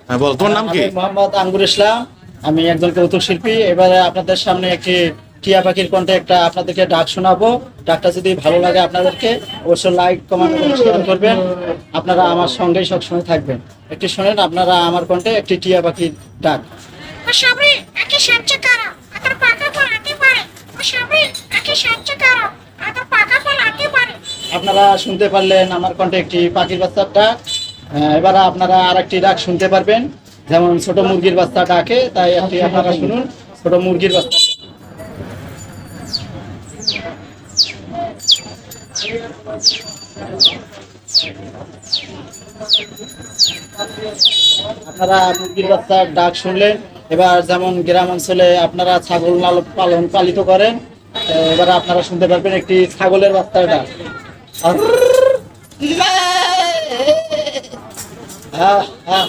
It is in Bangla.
হ্যাঁ বল, তোমার নাম কি? আমি মোহাম্মদ আঙ্গুর ইসলাম। আমি একজন কৌতুক শিল্পী। এবারে আপনাদের সামনে একটি টিয়া পাখির কণ্ঠে একটা আপনাদেরকে ডাক শোনাবো। ডাকটা যদি ভালো লাগে আপনাদেরকে অবশ্যই লাইক কমেন্ট এবং শেয়ার করবেন। আপনারা আমার সঙ্গেই সবসময় থাকবেন। একটি শোনেন আপনারা আমার কণ্ঠে একটি টিয়া পাখির ডাক। Sabri, aqui sente cara. Atar paga volante pare. Sabri, aqui sente cara. Atar paga volante pare. আপনারা শুনতে পারলেন আমার কণ্ঠে একটি পাখির বাচ্চার ডাক। এবার আপনারা আরেকটি ডাক শুনতে পারবেন, যেমন ছোট মুরগির বাচ্চা ডাকে, তাই একটি আপনারা শুনুন ছোট মুরগির বাচ্চা। আপনারা মুরগির বাচ্চার ডাক শুনলেন। এবার যেমন গ্রাম অঞ্চলে আপনারা ছাগল পালিত করেন, এবার আপনারা শুনতে পারবেন একটি ছাগলের বাচ্চার ডাক। আহ, আহ,